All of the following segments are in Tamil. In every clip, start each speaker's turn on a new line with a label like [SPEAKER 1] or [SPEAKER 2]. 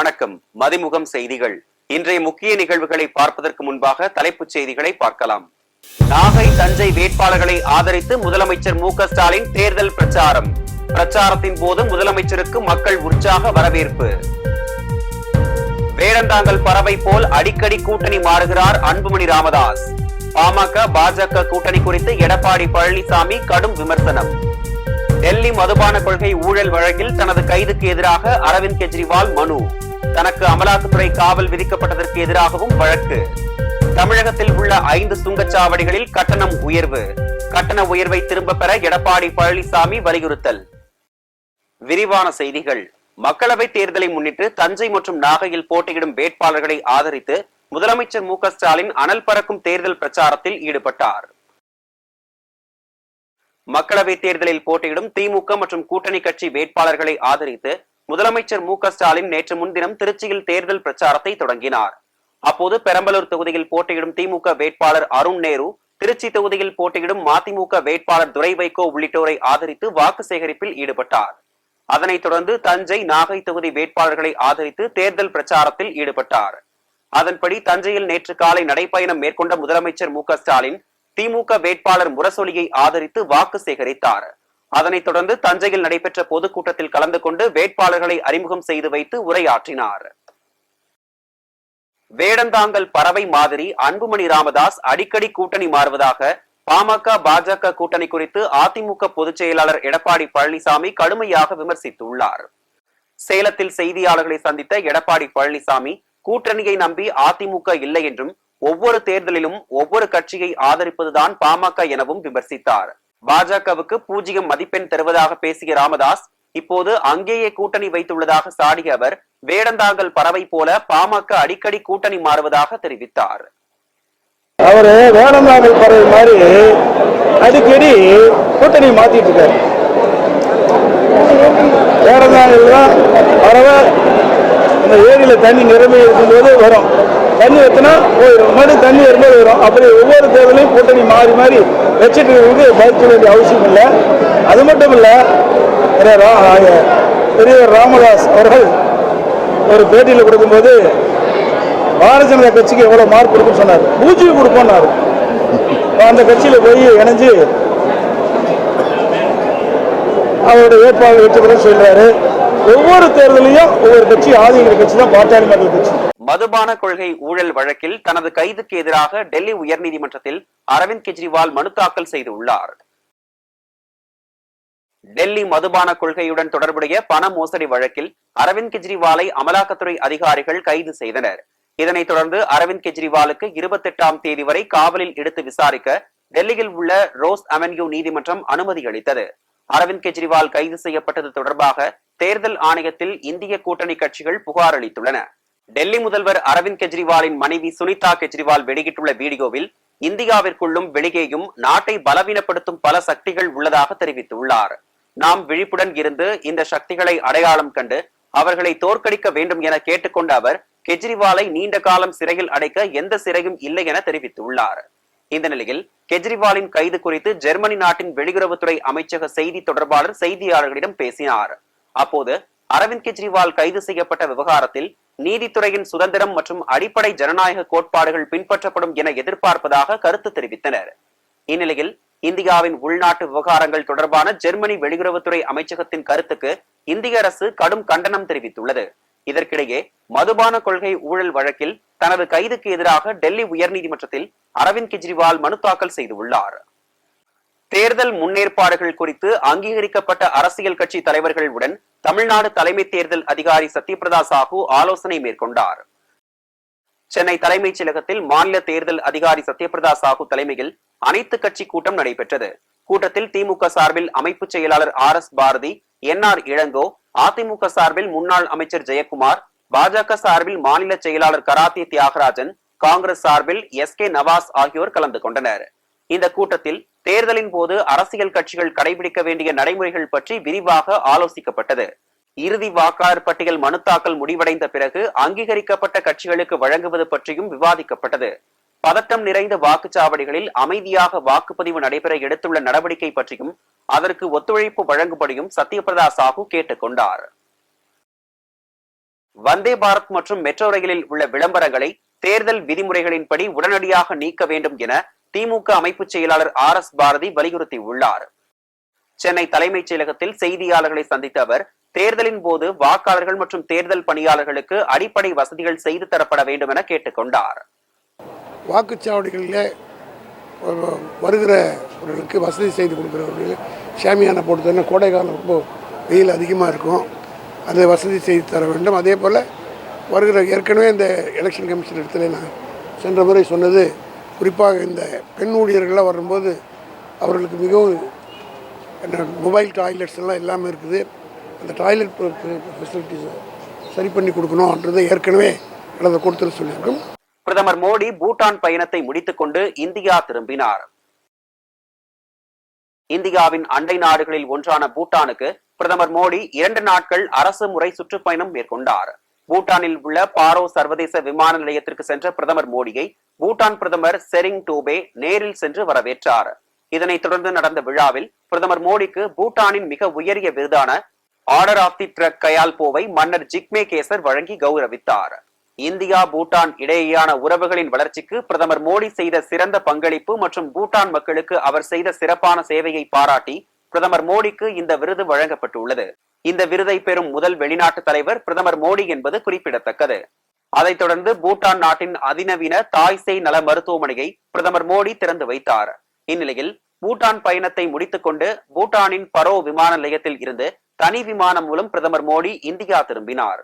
[SPEAKER 1] வணக்கம். மதிமுகம் செய்திகள். இன்றைய முக்கிய நிகழ்வுகளை பார்ப்பதற்கு முன்பாக தலைப்புச் செய்திகளை பார்க்கலாம். நாகை, தஞ்சை வேட்பாளர்களை ஆதரித்து முதலமைச்சர் மு.க.ஸ்டாலின் தேர்தல் பிரச்சாரம். பிரச்சாரத்தின் போது முதலமைச்சருக்கு மக்கள் உற்சாக வரவேற்பு. வேடந்தாங்கல் பறவை போல் அடிக்கடி கூட்டணி மாறுகிறார் அன்புமணி ராமதாஸ். பாமக, பாஜக கூட்டணி குறித்து எடப்பாடி பழனிசாமி கடும் விமர்சனம். டெல்லி மதுபான கொள்கை ஊழல் வழக்கில் தனது கைதுக்கு எதிராக அரவிந்த் கெஜ்ரிவால் மனு. தனக்கு அமலாக்கத்துறை காவல் விதிக்கப்பட்டதற்கு எதிராகவும் வழக்கு. தமிழகத்தில் உள்ள 5 சுங்கச்சாவடிகளில் கட்டணம் உயர்வு. கட்டண உயர்வை திரும்ப பெற எடப்பாடி பழனிசாமி வலியுறுத்தல். விரிவான செய்திகள். மக்களவை தேர்தலை முன்னிட்டு தஞ்சை மற்றும் நாகையில் போட்டியிடும் வேட்பாளர்களை ஆதரித்து முதலமைச்சர் மு.க.ஸ்டாலின் அனல் பறக்கும் தேர்தல் பிரச்சாரத்தில் ஈடுபட்டார். மக்களவை தேர்தலில் போட்டியிடும் திமுக மற்றும் கூட்டணி கட்சி வேட்பாளர்களை ஆதரித்து முதலமைச்சர் மு.க.ஸ்டாலின் நேற்று முன்தினம் திருச்சியில் தேர்தல் பிரச்சாரத்தை தொடங்கினார். அப்போது பெரம்பலூர் தொகுதியில் போட்டியிடும் திமுக வேட்பாளர் அருண் நேரு, திருச்சி தொகுதியில் போட்டியிடும் மதிமுக வேட்பாளர் துரை வைகோ உள்ளிட்டோரை ஆதரித்து வாக்கு சேகரிப்பில் ஈடுபட்டார். அதனைத் தொடர்ந்து தஞ்சை, நாகை தொகுதி வேட்பாளர்களை ஆதரித்து தேர்தல் பிரச்சாரத்தில் ஈடுபட்டார். அதன்படி தஞ்சையில் நேற்று காலை நடைபயணம் மேற்கொண்ட முதலமைச்சர் மு.க.ஸ்டாலின் திமுக வேட்பாளர் முரசொலியை ஆதரித்து வாக்கு சேகரித்தார். அதனைத் தொடர்ந்து தஞ்சையில் நடைபெற்ற பொதுக்கூட்டத்தில் கலந்து கொண்டு வேட்பாளர்களை அறிமுகம் செய்து வைத்து உரையாற்றினார். வேடந்தாங்கல் பறவை மாதிரி அன்புமணி ராமதாஸ் அடிக்கடி கூட்டணி மாறுவதாக பாமக, பாஜக கூட்டணி குறித்து அதிமுக பொதுச் செயலாளர் எடப்பாடி பழனிசாமி கடுமையாக விமர்சித்துள்ளார். சேலத்தில் செய்தியாளர்களை சந்தித்த எடப்பாடி பழனிசாமி கூட்டணியை நம்பி அதிமுக இல்லை என்றும் ஒவ்வொரு தேர்தலிலும் ஒவ்வொரு கட்சியை ஆதரிப்பதுதான் பாமக எனவும் விமர்சித்தார். பாஜகவுக்கு 0 மதிப்பெண் தருவதாக பேசிய ராமதாஸ் இப்போது அங்கேயே கூட்டணி வைத்துள்ளதாக சாடிய அவர் வேடந்தாங்கல் பறவை போல பாமக அடிக்கடி கூட்டணி மாறுவதாக தெரிவித்தார்.
[SPEAKER 2] அவரு வேடந்தாங்கல் பறவை மாதிரி அடிக்கடி கூட்டணி மாத்திட்டு இருக்காரு. வேடந்தாங்கல் பறவை இந்த ஏரியில தண்ணி நிரம்பி இருக்கும்போது வரும், தண்ணி எத்தனா போயிடும், மறுபடியும் தண்ணி வரும்போது வரும். அப்படி ஒவ்வொரு தேர்தலையும் கூட்டணி மாறி மாறி வச்சுட்டு இருக்கிறது பதில் வேண்டிய அவசியம் இல்லை. அது மட்டும் இல்லை, பெரியவர் ராமதாஸ் அவர்கள் ஒரு பேட்டியில் கொடுக்கும்போது பாரதிய ஜனதா கட்சிக்கு எவ்வளவு மார்க் கொடுக்குன்னு சொன்னார். 0 கொடுப்போம்னாரு. அந்த கட்சியில போய் இணைஞ்சு அவருடைய வேட்பாளர் வெற்றி பெற சொல்றாரு. ஒவ்வொரு தேர்தலையும் ஒவ்வொரு கட்சி ஆதரிக்கிற கட்சி தான் பாட்டாளி மக்கள் கட்சி.
[SPEAKER 1] மதுபான கொள்கை ஊழல் வழக்கில் தனது கைதுக்கு எதிராக டெல்லி உயர்நீதிமன்றத்தில் அரவிந்த் கெஜ்ரிவால் மனு தாக்கல் செய்துள்ளார். டெல்லி மதுபான கொள்கையுடன் தொடர்புடைய பண மோசடி வழக்கில் அரவிந்த் கெஜ்ரிவாலை அமலாக்கத்துறை அதிகாரிகள் கைது செய்தனர். இதனைத் தொடர்ந்து அரவிந்த் கெஜ்ரிவாலுக்கு 28ஆம் தேதி வரை காவலில் எடுத்து விசாரிக்க டெல்லியில் உள்ள ரோஸ் அவென்யூ நீதிமன்றம் அனுமதி அளித்தது. அரவிந்த் கெஜ்ரிவால் கைது செய்யப்பட்டது தொடர்பாக தேர்தல் ஆணையத்தில் இந்திய கூட்டணி கட்சிகள் புகார் அளித்துள்ளன. டெல்லி முதல்வர் அரவிந்த் கெஜ்ரிவாலின் மனைவி சுனிதா கெஜ்ரிவால் வெளியிட்டுள்ள வீடியோவில் இந்தியாவிற்குள்ளும் வெளியேயும் நாட்டை பலவீனப்படுத்தும் பல சக்திகள் உள்ளதாக தெரிவித்துள்ளார். நாம் விழிப்புடன் இருந்து இந்த சக்திகளை அடையாளம் கண்டு அவர்களை தோற்கடிக்க வேண்டும் என கேட்டுக்கொண்ட அவர் கெஜ்ரிவாலை நீண்ட காலம் சிறையில் அடைக்க எந்த சிறையும் இல்லை என தெரிவித்துள்ளார். இந்த நிலையில் கெஜ்ரிவாலின் கைது குறித்து ஜெர்மனி நாட்டின் வெளியுறவுத்துறை அமைச்சக செய்தி தொடர்பாளர் செய்தியாளர்களிடம் பேசினார். அப்போது அரவிந்த் கெஜ்ரிவால் கைது செய்யப்பட்ட விவகாரத்தில் நீதித்துறையின் சுதந்திரம் மற்றும் அடிப்படை ஜனநாயக கோட்பாடுகள் பின்பற்றப்படும் என எதிர்பார்ப்பதாக கருத்து தெரிவித்தனர். இந்நிலையில் இந்தியாவின் உள்நாட்டு விவகாரங்கள் தொடர்பான ஜெர்மனி வெளியுறவுத்துறை அமைச்சகத்தின் கருத்துக்கு இந்திய அரசு கடும் கண்டனம் தெரிவித்துள்ளது. இதற்கிடையே மதுபான கொள்கை ஊழல் வழக்கில் தனது கைதுக்கு எதிராக டெல்லி உயர்நீதிமன்றத்தில் அரவிந்த் கெஜ்ரிவால் மனு தாக்கல் செய்துள்ளார். தேர்தல் முன்னேற்பாடுகள் குறித்து அங்கீகரிக்கப்பட்ட அரசியல் கட்சி தலைவர்களுடன் தமிழ்நாடு தலைமை தேர்தல் அதிகாரி சத்யபிரதா சாஹூ ஆலோசனை மேற்கொண்டார். சென்னை தலைமைச் செயலகத்தில் மாநில தேர்தல் அதிகாரி சத்யபிரதா சாஹூ தலைமையில் அனைத்து கட்சி கூட்டம் நடைபெற்றது. கூட்டத்தில் திமுக சார்பில் அமைப்பு செயலாளர் RS பாரதி, NR இளங்கோ, அதிமுக சார்பில் முன்னாள் அமைச்சர் ஜெயக்குமார், பாஜக சார்பில் மாநில செயலாளர் கராத்தே தியாகராஜன், காங்கிரஸ் சார்பில் SK நவாஸ் ஆகியோர் கலந்து கொண்டனர். இந்த கூட்டத்தில் தேர்தலின் போது அரசியல் கட்சிகள் கடைபிடிக்க வேண்டிய நடைமுறைகள் பற்றி விரிவாக ஆலோசிக்கப்பட்டது. இறுதி வாக்காளர் பட்டியல் மனு தாக்கல் முடிவடைந்த பிறகு அங்கீகரிக்கப்பட்ட கட்சிகளுக்கு வழங்குவது பற்றியும் விவாதிக்கப்பட்டது. பதட்டம் நிறைந்த வாக்குச்சாவடிகளில் அமைதியாக வாக்குப்பதிவு நடைபெற எடுத்துள்ள நடவடிக்கை பற்றியும் அதற்கு ஒத்துழைப்பு வழங்கும்படியும் சத்யபிரதா சாஹூ கேட்டுக் கொண்டார். வந்தே பாரத் மற்றும் மெட்ரோ ரயிலில் உள்ள விளம்பரங்களை தேர்தல் விதிமுறைகளின்படி உடனடியாக நீக்க வேண்டும் என திமுக அமைப்பு செயலாளர் RS பாரதி வலியுறுத்தி உள்ளார். சென்னை தலைமைச் செயலகத்தில் செய்தியாளர்களை சந்தித்த அவர், தேர்தலின் போது வாக்காளர்கள் மற்றும் தேர்தல் பணியாளர்களுக்கு அடிப்படை வசதிகள் செய்து தரப்பட வேண்டும் என கேட்டுக்கொண்டார்.
[SPEAKER 3] வாக்குச்சாவடிகளில் வருகிறவர்களுக்கு வசதி செய்து கொடுக்குறவர்கள் ஷாமியானா போட்டு தரணும். கோடை காலம் ரொம்ப வெயில் அதிகமாக இருக்கும், அதை வசதி செய்து தர வேண்டும். அதே போல் வருகிற ஏற்கனவே இந்த எலெக்ஷன் கமிஷன் இடத்துல நான் சென்ற முறை சொன்னது, குறிப்பாக இந்த பெண் ஊழியர்கள்லாம் வரும்போது அவர்களுக்கு மிகவும் மொபைல் டாய்லெட்ஸ் எல்லாம் எல்லாமே இருக்குது. அந்த டாய்லெட் ஃபெசிலிட்டிஸை சரி பண்ணி கொடுக்கணும்ன்றதை ஏற்கனவே கடந்த கூட்டத்தில் சொல்லியிருக்கோம்.
[SPEAKER 1] பிரதமர் மோடி பூட்டான் பயணத்தை முடித்துக் கொண்டு இந்தியா திரும்பினார். இந்தியாவின் அண்டை நாடுகளில் ஒன்றான பூட்டானுக்கு பிரதமர் மோடி 2 நாட்கள் அரசு முறை சுற்றுப்பயணம் மேற்கொண்டார். பூட்டானில் உள்ள பாரோ சர்வதேச விமான நிலையத்திற்கு சென்ற பிரதமர் மோடியை பூட்டான் பிரதமர் செரிங் டோபே நேரில் சென்று வரவேற்றார். இதனைத் தொடர்ந்து நடந்த விழாவில் பிரதமர் மோடிக்கு பூட்டானின் மிக உயரிய விருதான ஆர்டர் ஆஃப் தி ட்ரக் கயால்போவை மன்னர் ஜிக்மே கேசர் வழங்கி கௌரவித்தார். இந்தியா பூட்டான் இடையேயான உறவுகளின் வளர்ச்சிக்கு பிரதமர் மோடி செய்த சிறந்த பங்களிப்பு மற்றும் பூட்டான் மக்களுக்கு அவர் செய்த சிறப்பான சேவையை பாராட்டி பிரதமர் மோடிக்கு இந்த விருது வழங்கப்பட்டுள்ளது. இந்த விருதை பெறும் முதல் வெளிநாட்டு தலைவர் பிரதமர் மோடி என்பது குறிப்பிடத்தக்கது. அதைத் தொடர்ந்து பூட்டான் நாட்டின் அதிநவீன தாய்சேய் நல மருத்துவமனையை பிரதமர் மோடி திறந்து வைத்தார். இந்நிலையில் பூட்டான் பயணத்தை முடித்துக் கொண்டு பூட்டானின் பரோ விமான நிலையத்தில் இருந்து தனி விமானம் மூலம் பிரதமர் மோடி இந்தியா திரும்பினார்.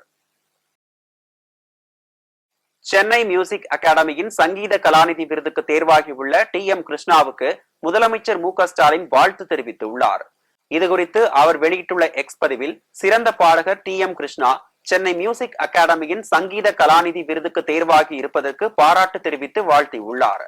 [SPEAKER 1] சென்னை மியூசிக் அகாடமியின் சங்கீத கலாநிதி விருதுக்கு தேர்வாகியுள்ள TM கிருஷ்ணாவுக்கு முதலமைச்சர் மு க ஸ்டாலின் வாழ்த்து தெரிவித்துள்ளார். இதுகுறித்து அவர் வெளியிட்டுள்ள எக்ஸ் பதிவில், சிறந்த பாடகர் TM கிருஷ்ணா சென்னை மியூசிக் அகாடமியின் சங்கீத கலாநிதி விருதுக்கு தேர்வாகி இருப்பதற்கு பாராட்டு தெரிவித்து வாழ்த்தியுள்ளார்.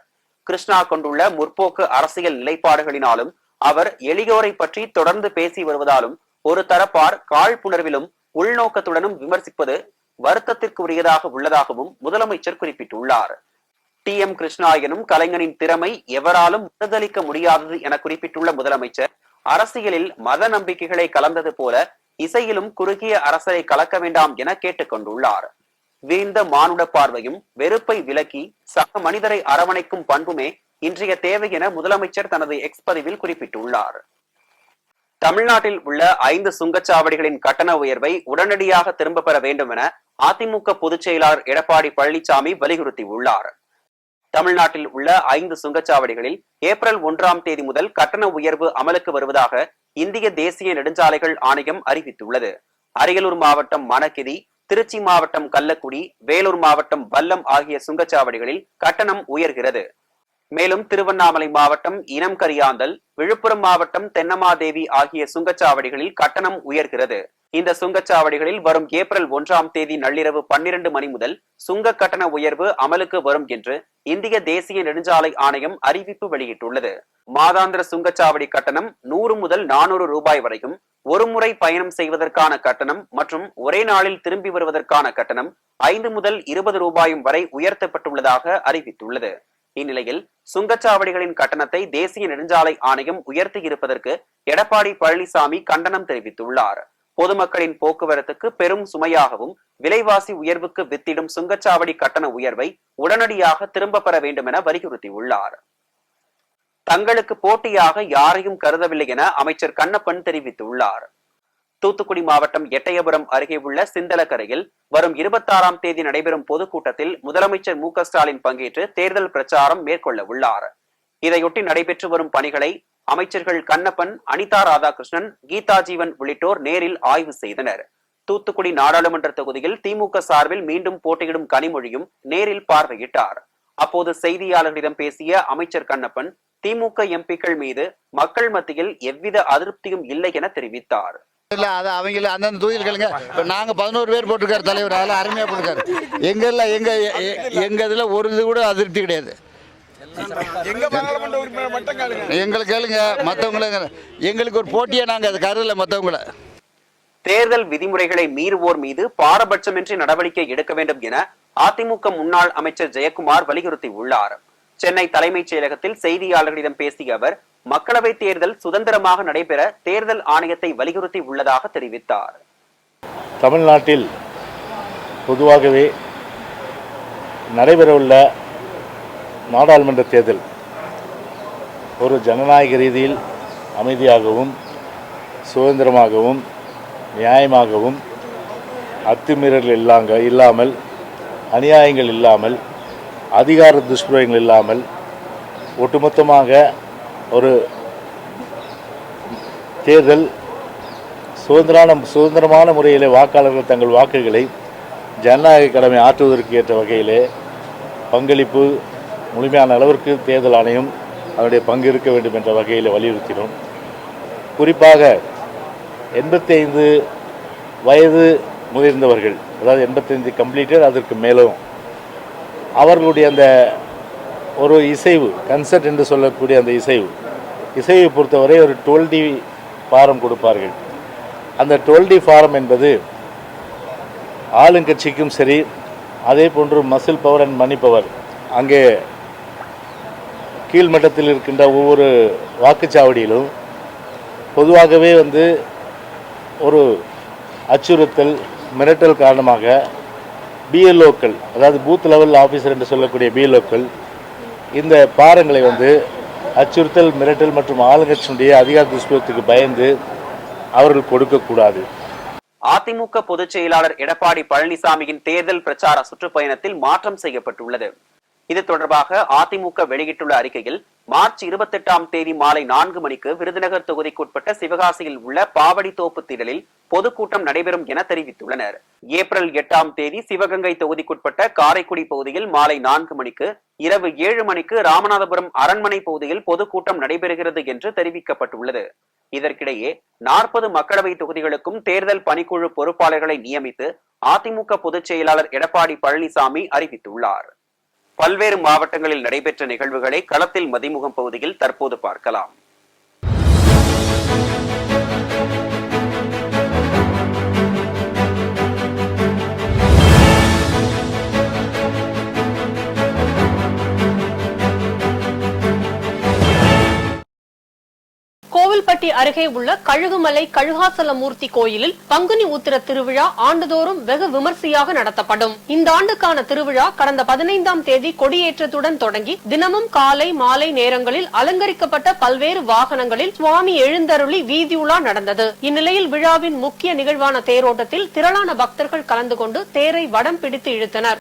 [SPEAKER 1] கிருஷ்ணா கொண்டுள்ள முற்போக்கு அரசியல் நிலைப்பாடுகளினாலும் அவர் எளியோரை பற்றி தொடர்ந்து பேசி வருவதாலும் ஒரு தரப்பார் காழ்ப்புணர்விலும் உள்நோக்கத்துடனும் விமர்சிப்பது வருத்தத்திற்கு உரியதாக உள்ளதாகவும் முதலமைச்சர் குறிப்பிட்டுள்ளார். TM கிருஷ்ணா எனும் கலைஞனின் திறமை எவராலும் மறுதளிக்க முடியாதது என குறிப்பிட்டுள்ள முதலமைச்சர், அரசியலில் மத நம்பிக்கைகளை கலந்தது போல இசையிலும் குறுகிய அரசரை கலக்க வேண்டாம் என கேட்டுக்கொண்டுள்ளார். வீழ்ந்த மானுட பார்வையும் வெறுப்பை விலக்கி சக மனிதரை அரவணைக்கும் பண்புமே இன்றைய தேவை என முதலமைச்சர் தனது எக்ஸ் பதிவில் குறிப்பிட்டுள்ளார். தமிழ்நாட்டில் உள்ள 5 சுங்கச்சாவடிகளின் கட்டண உயர்வை உடனடியாக திரும்ப பெற வேண்டும் என அதிமுக பொதுச் செயலாளர் எடப்பாடி பழனிசாமி வலியுறுத்தியுள்ளார். தமிழ்நாட்டில் உள்ள 5 சுங்கச்சாவடிகளில் ஏப்ரல் 1ஆம் தேதி முதல் கட்டண உயர்வு அமலுக்கு வருவதாக இந்திய தேசிய நெடுஞ்சாலைகள் ஆணையம் அறிவித்துள்ளது. அரியலூர் மாவட்டம் மணக்கிரி, திருச்சி மாவட்டம் கள்ளக்குடி, வேலூர் மாவட்டம் வல்லம் ஆகிய சுங்கச்சாவடிகளில் கட்டணம் உயர்கிறது. மேலும் திருவண்ணாமலை மாவட்டம் இனம் கரியாந்தல், விழுப்புரம் மாவட்டம் தென்னமாதேவி ஆகிய சுங்கச்சாவடிகளில் கட்டணம் உயர்கிறது. இந்த சுங்கச்சாவடிகளில் வரும் ஏப்ரல் 1ஆம் தேதி நள்ளிரவு 12 மணி முதல் சுங்க கட்டண உயர்வு அமலுக்கு வரும் என்று இந்திய தேசிய நெடுஞ்சாலை ஆணையம் அறிவிப்பு வெளியிட்டுள்ளது. மாதாந்திர சுங்கச்சாவடி கட்டணம் 100 முதல் 400 ரூபாய் வரைக்கும், ஒரு முறை பயணம் செய்வதற்கான கட்டணம் மற்றும் ஒரே நாளில் திரும்பி வருவதற்கான கட்டணம் 5 முதல் 20 ரூபாயும் வரை உயர்த்தப்பட்டுள்ளதாக அறிவித்துள்ளது. இந்நிலையில் சுங்கச்சாவடிகளின் கட்டணத்தை தேசிய நெடுஞ்சாலை ஆணையம் உயர்த்தி இருப்பதற்கு எடப்பாடி பழனிசாமி கண்டனம் தெரிவித்துள்ளார். பொதுமக்களின் போக்குவரத்துக்கு பெரும் சுமையாகவும் விலைவாசி உயர்வுக்கு வித்திடும் சுங்கச்சாவடி கட்டண உயர்வை உடனடியாக திரும்ப பெற வேண்டும் என வலியுறுத்தியுள்ளார். தங்களுக்கு போட்டியாக யாரையும் கருதவில்லை என அமைச்சர் கண்ணப்பன் தெரிவித்துள்ளார். தூத்துக்குடி மாவட்டம் எட்டயபுரம் அருகே உள்ள சிந்தலக்கரையில் வரும் 26ஆம் தேதி நடைபெறும் பொதுக்கூட்டத்தில் முதலமைச்சர் மு க ஸ்டாலின் பங்கேற்று தேர்தல் பிரச்சாரம் மேற்கொள்ள உள்ளார். இதையொட்டி நடைபெற்று வரும் பணிகளை அமைச்சர்கள் கண்ணப்பன், அனிதா ராதாகிருஷ்ணன், கீதா ஜீவன் உள்ளிட்டோர் நேரில் ஆய்வு செய்தனர். தூத்துக்குடி நாடாளுமன்ற தொகுதியில் திமுக சார்பில் மீண்டும் போட்டியிடும் கனிமொழியும் நேரில் பார்வையிட்டார். அப்போது செய்தியாளர்களிடம் பேசிய அமைச்சர் கண்ணப்பன், திமுக எம்பிக்கள் மீது மக்கள் மத்தியில் எவ்வித அதிருப்தியும் இல்லை என தெரிவித்தார்.
[SPEAKER 4] இல்ல அது அவங்கள அந்தந்த தொகுதியில் கேளுங்க. இப்போ நாங்கள் 11 பேர் போட்டிருக்காரு தலைவர், அதெல்லாம் அருமையாக போட்டிருக்காரு. எங்க இதில் ஒரு இது கூட அதிருப்தி கிடையாது. எங்களுக்கு கேளுங்க, மற்றவங்கள எங்களுக்கு ஒரு போட்டியை நாங்கள் அது கருதல. மற்றவங்கள
[SPEAKER 1] தேர்தல் விதிமுறைகளை மீறுவோர் மீது பாரபட்சமின்றி நடவடிக்கை எடுக்க வேண்டும் என அதிமுக முன்னாள் அமைச்சர் ஜெயக்குமார் வலியுறுத்தி உள்ளார். சென்னை தலைமைச் செயலகத்தில் செய்தியாளர்களிடம் பேசிய அவர், மக்களவை தேர்தல் சுதந்திரமாக நடைபெற தேர்தல் ஆணையத்தை வலியுறுத்தி உள்ளதாக தெரிவித்தார்.
[SPEAKER 5] தமிழ்நாட்டில் பொதுவாகவே நடைபெறவுள்ள நாடாளுமன்ற தேர்தல் ஒரு ஜனநாயக ரீதியில் அமைதியாகவும் சுதந்திரமாகவும் நியாயமாகவும் அத்துமீறல்கள் இல்லாமல் அநியாயங்கள் இல்லாமல் அதிகார துஷ்பிரயோகங்கள் இல்லாமல் ஒட்டுமொத்தமாக ஒரு தேர்தல் சுதந்திரமான முறையிலே வாக்காளர்கள் தங்கள் வாக்குகளை ஜனநாயக கடமை ஆற்றுவதற்கு ஏற்ற வகையிலே பங்களிப்பு முழுமையான அளவிற்கு தேர்தல் ஆணையம் அதனுடைய பங்கு இருக்க வேண்டும் என்ற வகையில் வலியுறுத்தினோம். குறிப்பாக 85 வயது முதிர்ந்தவர்கள், அதாவது 85 கம்ப்ளீட்டட், அதற்கு மேலும் அவர்களுடைய அந்த ஒரு இசைவு கன்சர்ட் என்று சொல்லக்கூடிய அந்த இசைவை பொறுத்தவரை ஒரு 12D ஃபாரம் கொடுப்பார்கள். அந்த 12D ஃபாரம் என்பது ஆளுங்கட்சிக்கும் சரி, அதே போன்று muscle power and money power, அங்கே கீழ்மட்டத்தில் இருக்கின்ற ஒவ்வொரு வாக்குச்சாவடியிலும் பொதுவாகவே ஒரு அச்சுறுத்தல் மிரட்டல் காரணமாக பிஎல்ஓக்கள், அதாவது பூத் லெவல் ஆஃபீஸர் என்று சொல்லக்கூடிய பிஎல்ஓக்கள் இந்த பாரங்களை அச்சுறுத்தல் மிரட்டல் மற்றும் ஆளுங்கட்சியினுடைய அதிகார துஷ்பிரயோகத்துக்கு பயந்து அவர்கள் கொடுக்கக்கூடாது.
[SPEAKER 1] அதிமுக பொதுச் செயலாளர் எடப்பாடி பழனிசாமியின் தேர்தல் பிரச்சார சுற்றுப்பயணத்தில் மாற்றம் செய்யப்பட்டுள்ளது. இது தொடர்பாக அதிமுக வெளியிட்டுள்ள அறிக்கையில், மார்ச் 28ஆம் தேதி மாலை 4 மணிக்கு விருதுநகர் தொகுதிக்குட்பட்ட சிவகாசியில் உள்ள பாவடித்தோப்பு திடலில் பொதுக்கூட்டம் நடைபெறும் என தெரிவித்துள்ளனர். ஏப்ரல் 8ஆம் தேதி சிவகங்கை தொகுதிக்குட்பட்ட காரைக்குடி பகுதியில் மாலை 4 மணிக்கு, இரவு 7 மணிக்கு ராமநாதபுரம் அரண்மனை பகுதியில் பொதுக்கூட்டம் நடைபெறுகிறது என்று தெரிவிக்கப்பட்டுள்ளது. இதற்கிடையே 40 மக்களவை தொகுதிகளுக்கும் தேர்தல் பணிக்குழு பொறுப்பாளர்களை நியமித்து அதிமுக பொதுச் செயலாளர் எடப்பாடி பழனிசாமி அறிவித்துள்ளார். பல்வேறு மாவட்டங்களில் நடைபெற்ற நிகழ்வுகளை களத்தில் மதிமுகம் பகுதியில் தற்போது பார்க்கலாம்.
[SPEAKER 6] கோவில்பட்டி அருகே உள்ள கழுகுமலை கழுகாசலமூர்த்தி கோயிலில் பங்குனி உத்திர திருவிழா ஆண்டுதோறும் வெகு விமர்சையாக நடத்தப்படும். இந்த ஆண்டுக்கான திருவிழா கடந்த 15ஆம் தேதி கொடியேற்றத்துடன் தொடங்கி தினமும் காலை மாலை நேரங்களில் அலங்கரிக்கப்பட்ட பல்வேறு வாகனங்களில் சுவாமி எழுந்தருளி வீதியுலா நடந்தது. இந்நிலையில் விழாவின் முக்கிய நிகழ்வான தேரோட்டத்தில் திரளான பக்தர்கள் கலந்து கொண்டு தேரை வடம் பிடித்து இழுத்தனர்.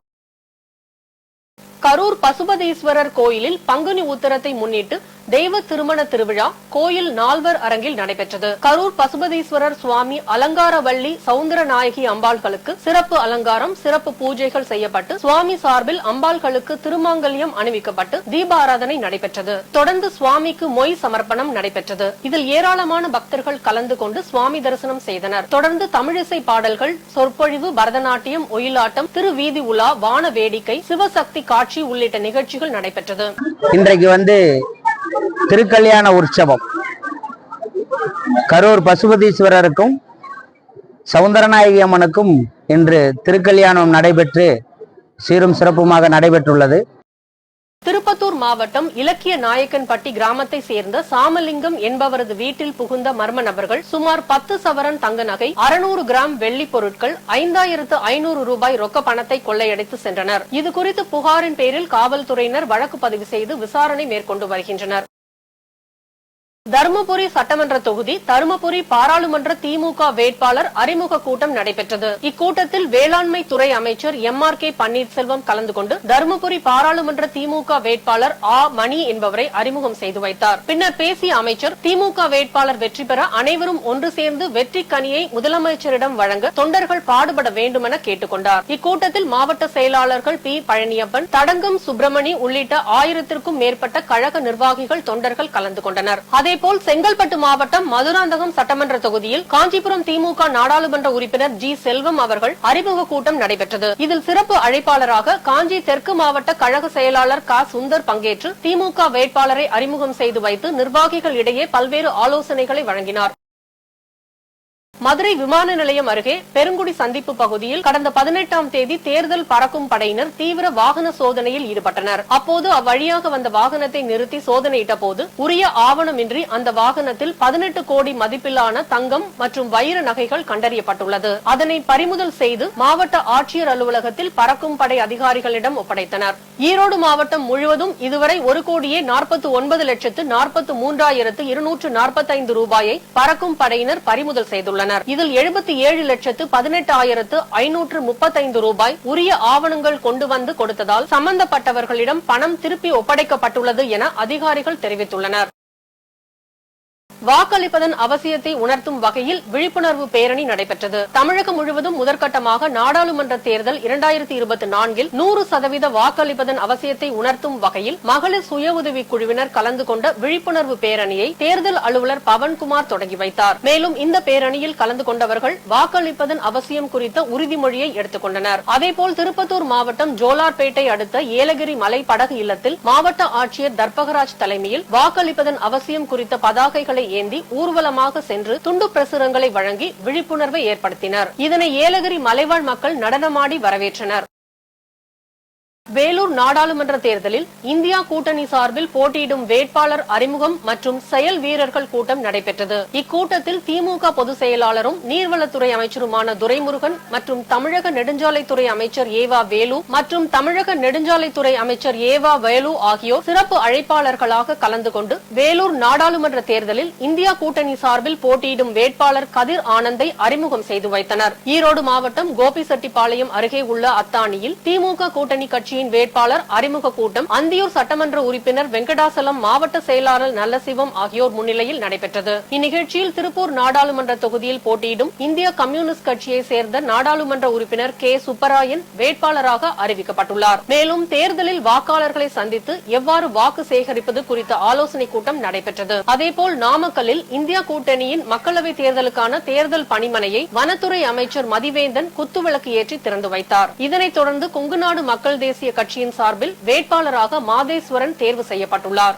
[SPEAKER 6] கரூர் பசுபதீஸ்வரர் கோயிலில் பங்குனி உத்திரத்தை முன்னிட்டு தெய்வ திருமண திருவிழா கோயில் நால்வர் அரங்கில் நடைபெற்றது. கரூர் பசுபதீஸ்வரர் சுவாமி அலங்காரவள்ளி சவுந்தரநாயகி அம்பாள்களுக்கு சிறப்பு அலங்காரம், சிறப்பு பூஜைகள் செய்யப்பட்டு சுவாமி சார்பில் அம்பாள்களுக்கு திருமாங்கல்யம் அணிவிக்கப்பட்டு தீபாராதனை நடைபெற்றது. தொடர்ந்து சுவாமிக்கு மொய் சமர்ப்பணம் நடைபெற்றது. இதில் ஏராளமான பக்தர்கள் கலந்து கொண்டு சுவாமி தரிசனம் செய்தனர். தொடர்ந்து தமிழிசை பாடல்கள், சொற்பொழிவு, பரதநாட்டியம், ஒயிலாட்டம், திருவீதி உலா, வான வேடிக்கை, சிவசக்தி காட்சி உள்ளிட்ட நிகழ்ச்சிகள் நடைபெற்றது.
[SPEAKER 7] இன்றைக்கு திருக்கல்யாண உற்சவம் கரூர் பசுபதீஸ்வரருக்கும் சவுந்தரநாயகி அம்மனுக்கும் இன்று திருக்கல்யாணம் நடைபெற்று சீரும் சிறப்புமாக நடைபெற்றுள்ளது.
[SPEAKER 6] திருப்பத்தூர் மாவட்டம் இலக்கிய நாயக்கன்பட்டி கிராமத்தை சேர்ந்த சாமலிங்கம் என்பவரது வீட்டில் புகுந்த மர்ம நபர்கள் சுமார் 10 சவரன் தங்க நகை, 600 கிராம் வெள்ளி பொருட்கள், 5500 ரூபாய் ரொக்க பணத்தை கொள்ளையடித்து சென்றனர். இதுகுறித்து புகாரின் பேரில் காவல்துறையினர் வழக்கு பதிவு செய்து விசாரணை மேற்கொண்டு வருகின்றனர். தருமபுரி சட்டமன்ற தொகுதி தருமபுரி பாராளுமன்ற திமுக வேட்பாளர் அறிமுக கூட்டம் நடைபெற்றது. இக்கூட்டத்தில் வேளாண்மை துறை அமைச்சர் MRK பன்னீர்செல்வம் கலந்து கொண்டு தருமபுரி பாராளுமன்ற திமுக வேட்பாளர் மணி என்பவரை அறிமுகம் செய்து வைத்தார். பின்னர் பேசிய அமைச்சர், திமுக வேட்பாளர் வெற்றி பெற அனைவரும் ஒன்று சேர்ந்து வெற்றி கனியை முதலமைச்சரிடம் வழங்க தொண்டர்கள் பாடுபட வேண்டும் என கேட்டுக் கொண்டார். இக்கூட்டத்தில் மாவட்ட செயலாளர்கள் P. பழனியப்பன், தடங்கம் சுப்பிரமணி உள்ளிட்ட 1000க்கும் மேற்பட்ட கழக நிர்வாகிகள், தொண்டர்கள் கலந்து கொண்டனர். அதேபோல் செங்கல்பட்டு மாவட்டம் மதுராந்தகம் சட்டமன்ற தொகுதியில் காஞ்சிபுரம் திமுக நாடாளுமன்ற உறுப்பினர் G. செல்வம் அவர்கள் அறிமுக கூட்டம் நடைபெற்றது. இதில் சிறப்பு அழைப்பாளராக காஞ்சி தெற்கு மாவட்ட கழக செயலாளர் K. சுந்தர் பங்கேற்று திமுக வேட்பாளரை அறிமுகம் செய்து வைத்து நிர்வாகிகள் இடையே பல்வேறு ஆலோசனைகளை வழங்கினார். மதுரை விமான நிலையம் அருகே பெருங்குடி சந்திப்பு பகுதியில் கடந்த 18ஆம் தேதி தேர்தல் பறக்கும் படையினர் தீவிர வாகன சோதனையில் ஈடுபட்டனர். அப்போது அவ்வழியாக வந்த வாகனத்தை நிறுத்தி சோதனையிட்ட போது உரிய ஆவணமின்றி அந்த வாகனத்தில் 18 கோடி மதிப்பிலான தங்கம் மற்றும் வைர நகைகள் கண்டறியப்பட்டுள்ளது. அதனை பறிமுதல் செய்து மாவட்ட ஆட்சியர் அலுவலகத்தில் பறக்கும் படை அதிகாரிகளிடம் ஒப்படைத்தனர். ஈரோடு மாவட்டம் முழுவதும் இதுவரை 1,49,43,245 ரூபாயை பறக்கும் படையினர் பறிமுதல் செய்துள்ளனர். இதில் 77,18,535 ரூபாய் உரிய ஆவணங்கள் கொண்டு வந்து கொடுத்ததால் சம்பந்தப்பட்டவர்களிடம் பணம் திருப்பி ஒப்படைக்கப்பட்டுள்ளது என அதிகாரிகள் தெரிவித்துள்ளனர். வாக்களிப்பதன் அவசியத்தை உணர்த்தும் வகையில் விழிப்புணர்வு பேரணி நடைபெற்றது. தமிழகம் முழுவதும் முதற்கட்டமாக நாடாளுமன்ற தேர்தல் 2024 100% வாக்களிப்பதன் அவசியத்தை உணர்த்தும் வகையில் மகளிர் சுய உதவி குழுவினர் கலந்து கொண்ட விழிப்புணர்வு பேரணியை தேர்தல் அலுவலர் பவன்குமார் தொடங்கி வைத்தார். மேலும் இந்த பேரணியில் கலந்து கொண்டவர்கள் வாக்களிப்பதன் அவசியம் குறித்த உறுதிமொழியை எடுத்துக் கொண்டனர். அதேபோல் திருப்பத்தூர் மாவட்டம் ஜோலார்பேட்டை அடுத்த ஏலகிரி மலை படகு இல்லத்தில் மாவட்ட ஆட்சியர் தர்பகராஜ் தலைமையில் வாக்களிப்பதன் அவசியம் குறித்த பதாகைகளை ஏந்தி ஊர்வலமாக சென்று துண்டு பிரசுரங்களை வழங்கி விழிப்புணர்வை ஏற்படுத்தினர். இதனை ஏலகிரி மலைவாழ் மக்கள் நடனமாடி வரவேற்றனர். வேலூர் நாடாளுமன்ற தேர்தலில் இந்தியா கூட்டணி சார்பில் போட்டியிடும் வேட்பாளர் அறிமுகம் மற்றும் செயல் வீரர்கள் கூட்டம் நடைபெற்றது. இக்கூட்டத்தில் திமுக பொதுச் செயலாளரும் நீர்வளத்துறை அமைச்சருமான துரைமுருகன் மற்றும் தமிழக நெடுஞ்சாலைத்துறை அமைச்சர் ஏவா வேலு மற்றும் தமிழக நெடுஞ்சாலைத்துறை அமைச்சர் ஏவா வேலு ஆகியோர் சிறப்பு அழைப்பாளர்களாக கலந்து கொண்டு வேலூர் நாடாளுமன்ற தேர்தலில் இந்தியா கூட்டணி சார்பில் போட்டியிடும் வேட்பாளர் கதிர் ஆனந்தை அறிமுகம் செய்து வைத்தனர். ஈரோடு மாவட்டம் கோபிசெட்டிப்பாளையம் அருகே உள்ள அத்தானியில் திமுக கூட்டணி கட்சி வேட்பாளர் அறிமுக கூட்டம் அந்தியூர் சட்டமன்ற உறுப்பினர் வெங்கடாசலம் மாவட்ட செயலாளர் நல்லசிவம் ஆகியோர் முன்னிலையில் நடைபெற்றது. இந்நிகழ்ச்சியில் திருப்பூர் நாடாளுமன்ற தொகுதியில் போட்டியிடும் இந்திய கம்யூனிஸ்ட் கட்சியை சேர்ந்த நாடாளுமன்ற உறுப்பினர் கே சுப்பராயன் வேட்பாளராக அறிவிக்கப்பட்டுள்ளார். மேலும் தேர்தலில் வாக்காளர்களை சந்தித்து எவ்வாறு வாக்கு சேகரிப்பது குறித்த ஆலோசனை கூட்டம் நடைபெற்றது. அதேபோல் நாமக்கல்லில் இந்தியா கூட்டணியின் மக்களவைத் தேர்தலுக்கான தேர்தல் பணிமனையை வனத்துறை அமைச்சர் மதிவேந்தன் குத்துவிளக்கு ஏற்றி திறந்து வைத்தார். இதனைத் தொடர்ந்து கொங்குநாடு மக்கள் தேசிய கட்சியின் சார்பில் வேட்பாளராக மாதேஸ்வரன் தேர்வு செய்யப்பட்டுள்ளார்.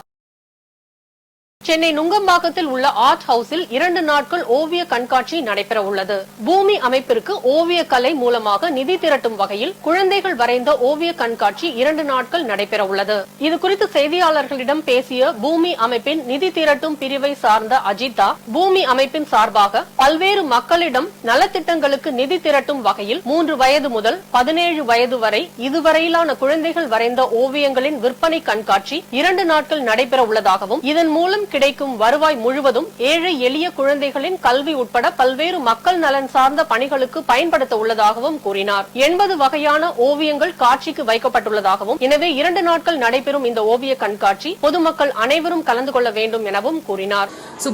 [SPEAKER 6] சென்னை நுங்கம்பாக்கத்தில் உள்ள ஆர்ட் ஹவுஸில் 2 நாட்கள் ஓவிய கண்காட்சி நடைபெற உள்ளது. பூமி அமைப்பிற்கு ஓவிய கலை மூலமாக நிதி திரட்டும் வகையில் குழந்தைகள் வரைந்த ஓவிய கண்காட்சி 2 நாட்கள் நடைபெற உள்ளது. இதுகுறித்து செய்தியாளர்களிடம் பேசிய பூமி அமைப்பின் நிதி திரட்டும் பிரிவை சார்ந்த அஜிதா, பூமி அமைப்பின் சார்பாக பல்வேறு மக்களிடம் நலத்திட்டங்களுக்கு நிதி திரட்டும் வகையில் 3 வயது முதல் 17 வயது வரை இதுவரையிலான குழந்தைகள் வரைந்த ஓவியங்களின் விற்பனை கண்காட்சி 2 நாட்கள் நடைபெற உள்ளதாகவும் இதன் மூலம் கிடைக்கும் வருவாய் முழுவதும் ஏழை எளிய குழந்தைகளின் கல்வி உட்பட பல்வேறு மக்கள் நலன் சார்ந்த பணிகளுக்கு பயன்படுத்த உள்ளதாகவும் கூறினார். 80 வகையான ஓவியங்கள் காட்சிக்கு வைக்கப்பட்டுள்ளதாகவும் எனவே 2 நாட்கள் நடைபெறும் இந்த ஓவிய கண்காட்சி பொதுமக்கள் அனைவரும் கலந்து கொள்ள வேண்டும் எனவும் கூறினார்.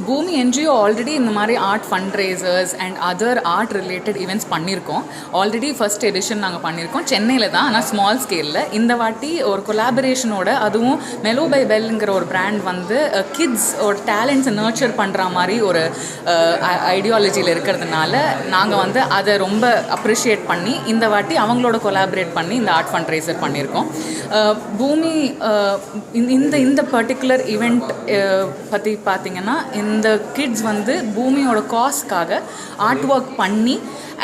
[SPEAKER 8] பூமி என்ஜிஓ ஆல்ரெடி இந்த மாதிரி art fund razors and other art related events பண்ணியிருக்கோம். ஆல்ரெடி ஃபர்ஸ்ட் எடிஷன் நாங்கள் பண்ணியிருக்கோம் சென்னையில் தான், ஆனால் ஸ்மால் ஸ்கேலில். இந்த வாட்டி ஒரு கொலாபரேஷனோட, அதுவும் மெலோ பை பெல்ங்கிற ஒரு பிராண்ட் வந்து கிட்ஸ் ஒரு டேலண்ட்ஸை நர்ச்சர் பண்ணுற மாதிரி ஒரு ஐடியாலஜியில் இருக்கிறதுனால நாங்கள் வந்து அதை ரொம்ப அப்ரிஷியேட் பண்ணி இந்த வாட்டி அவங்களோட கொலாபரேட் பண்ணி இந்த ஆர்ட் ஃபண்ட் ரேசர் பண்ணியிருக்கோம். பூமி இந்த பர்டிகுலர் ஈவெண்ட் பற்றி பார்த்திங்கன்னா இந்த கிட்ஸ் வந்து பூமியோட காஸ்க்காக ஆர்ட் ஒர்க் பண்ணி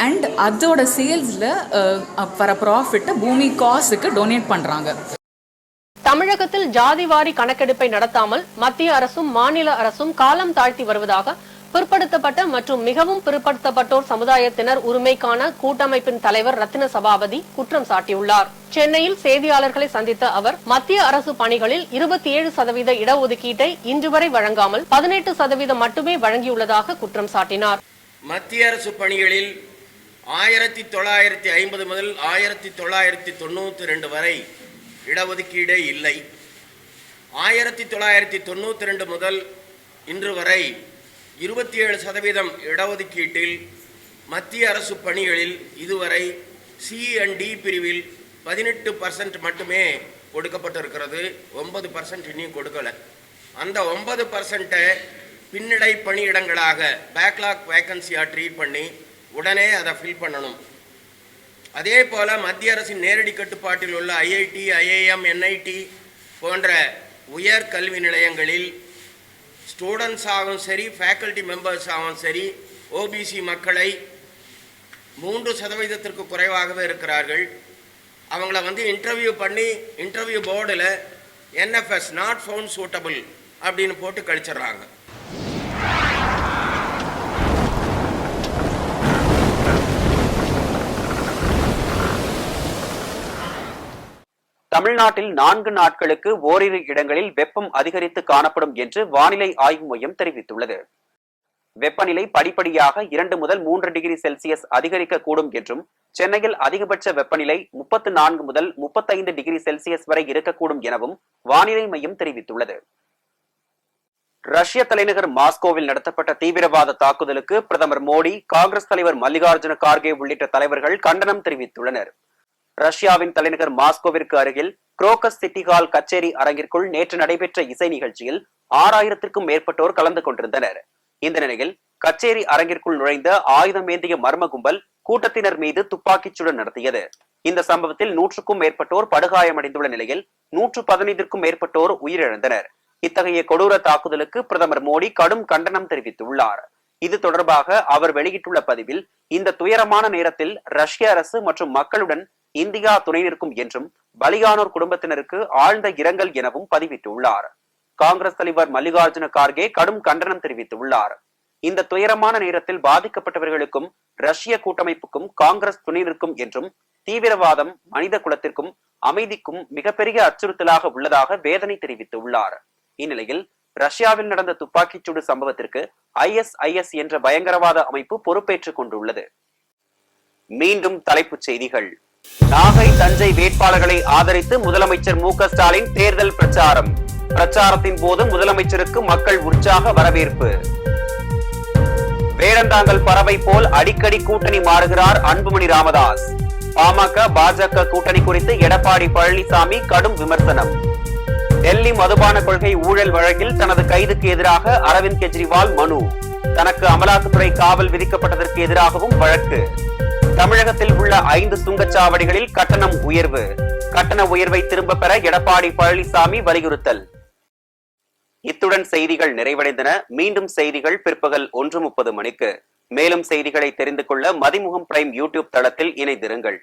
[SPEAKER 8] அண்ட் அதோட சேல்ஸில் வர ப்ராஃபிட்டை பூமி காசுக்கு டொனேட் பண்ணுறாங்க.
[SPEAKER 6] தமிழகத்தில் ஜாதிவாரி கணக்கெடுப்பை நடத்தாமல் மத்திய அரசும் மாநில அரசும் காலம் தாழ்த்தி வருவதாக பிற்படுத்தப்பட்ட மற்றும் மிகவும் பிற்படுத்தப்பட்டோர் சமுதாயத்தினர் உரிமைக்கான கூட்டமைப்பின் தலைவர் ரத்தின சபாபதி குற்றம் சாட்டியுள்ளார். சென்னையில் செய்தியாளர்களை சந்தித்த அவர் மத்திய அரசு பணிகளில் 27% இடஒதுக்கீட்டை இன்று வரை வழங்காமல் 18% மட்டுமே வழங்கியுள்ளதாக குற்றம் சாட்டினார்.
[SPEAKER 9] மத்திய அரசு பணிகளில் 1950 முதல் 1992 வரை இடஒதுக்கீடே இல்லை. 1992 முதல் இன்று வரை 27% இடஒதுக்கீட்டில் மத்திய அரசு பணிகளில் இதுவரை C&D பிரிவில் 18% மட்டுமே கொடுக்கப்பட்டிருக்கிறது. 9% இன்னும் கொடுக்கலை. அந்த 9% பின்னடை பணியிடங்களாக பேக்லாக் வேக்கன்சியாக ட்ரீட் பண்ணி உடனே அதை ஃபில் பண்ணணும். அதே போல் மத்திய அரசின் நேரடி கட்டுப்பாட்டில் உள்ள IIT, IIM, NIT போன்ற உயர் கல்வி நிலையங்களில் ஸ்டூடெண்ட்ஸாகவும் சரி, ஃபேக்கல்ட்டி மெம்பர்ஸாகவும் சரி ஓபிசி மக்களை 3% குறைவாகவே இருக்கிறார்கள். அவங்கள இன்டர்வியூ பண்ணி இன்டர்வியூ போர்டில் NFS நாட் ஃபவுண்ட் சூட்டபிள் அப்படின்னு போட்டு கழிச்சிடுறாங்க.
[SPEAKER 1] தமிழ்நாட்டில் 4 நாட்களுக்கு ஓரிரு இடங்களில் வெப்பம் அதிகரித்து காணப்படும் என்று வானிலை ஆய்வு மையம் தெரிவித்துள்ளது. வெப்பநிலை படிப்படியாக 2 முதல் 3 டிகிரி செல்சியஸ் அதிகரிக்கக்கூடும் என்றும், சென்னையில் அதிகபட்ச வெப்பநிலை 34 முதல் 35 டிகிரி செல்சியஸ் வரை இருக்கக்கூடும் எனவும் வானிலை மையம் தெரிவித்துள்ளது. ரஷ்ய தலைநகர் மாஸ்கோவில் நடத்தப்பட்ட தீவிரவாத தாக்குதலுக்கு பிரதமர் மோடி, காங்கிரஸ் தலைவர் மல்லிகார்ஜுன கார்கே உள்ளிட்ட தலைவர்கள் கண்டனம் தெரிவித்துள்ளனர். ரஷ்யாவின் தலைநகர் மாஸ்கோவிற்கு அருகில் குரோக்கஸ் சிட்டி ஹால் கச்சேரி அரங்கிற்குள் நேற்று நடைபெற்ற இசை நிகழ்ச்சியில் 6000க்கும் மேற்பட்டோர் கலந்து கொண்டிருந்தனர். இந்த நிலையில் கச்சேரி அரங்கிற்குள் நுழைந்த ஆயுதமேந்திய மர்ம கும்பல் கூட்டத்தினர் மீது துப்பாக்கிச்சூடு நடத்தியது. இந்த சம்பவத்தில் 100க்கும் மேற்பட்டோர் படுகாயமடைந்துள்ள நிலையில் 115க்கும் மேற்பட்டோர் உயிரிழந்தனர். இத்தகைய கொடூர தாக்குதலுக்கு பிரதமர் மோடி கடும் கண்டனம் தெரிவித்துள்ளார். இது தொடர்பாக அவர் வெளியிட்டுள்ள பதிவில், இந்த துயரமான நேரத்தில் ரஷ்ய அரசு மற்றும் மக்களுடன் இந்தியா துணை நிற்கும் என்றும், பலியானோர் குடும்பத்தினருக்கு ஆழ்ந்த இரங்கல் எனவும் பதிவிட்டுள்ளார். காங்கிரஸ் தலைவர் மல்லிகார்ஜுன கார்கே கடும் கண்டனம் தெரிவித்துள்ளார். இந்த துயரமான நேரத்தில் பாதிக்கப்பட்டவர்களுக்கும் ரஷ்ய கூட்டமைப்புக்கும் காங்கிரஸ் துணை நிற்கும் என்றும், தீவிரவாதம் மனித குலத்திற்கும் அமைதிக்கும் மிகப்பெரிய அச்சுறுத்தலாக உள்ளதாக வேதனை தெரிவித்துள்ளார். இந்நிலையில் ரஷ்யாவில் நடந்த துப்பாக்கிச்சூடு சம்பவத்திற்கு ISIS என்ற பயங்கரவாத அமைப்பு பொறுப்பேற்றுக் கொண்டுள்ளது. மீண்டும் தலைப்புச் செய்திகள். நாகை, தஞ்சை வேட்பாளர்களை ஆதரித்து முதலமைச்சர் மு.க. ஸ்டாலின் தேர்தல் பிரச்சாரம். பிரச்சாரத்தின் போது முதலமைச்சருக்கு மக்கள் உற்சாக வரவேற்பு. வேடந்தாங்கல் பறவை போல் அடிக்கடி கூட்டணி மாறுகிறார் அன்புமணி ராமதாஸ். பாமக, பாஜக கூட்டணி குறித்து எடப்பாடி பழனிசாமி கடும் விமர்சனம். டெல்லி மதுபான கொள்கை ஊழல் வழக்கில் தனது கைதுக்கு எதிராக அரவிந்த் கெஜ்ரிவால் மனு. தனக்கு அமலாக்கத்துறை காவல் விதிக்கப்பட்டதற்கு எதிராகவும் வழக்கு. தமிழகத்தில் உள்ள 5 சுங்கச்சாவடிகளில் கட்டணம் உயர்வு. கட்டண உயர்வை திரும்ப பெற எடப்பாடி பழனிசாமி வலியுறுத்தல். இத்துடன் செய்திகள் நிறைவடைந்தன. மீண்டும் செய்திகள் பிற்பகல் 1:30 மணிக்கு. மேலும் செய்திகளை தெரிந்து கொள்ள மதிமுகம் பிரைம் யூடியூப் தளத்தில் இணைந்திருங்கள்.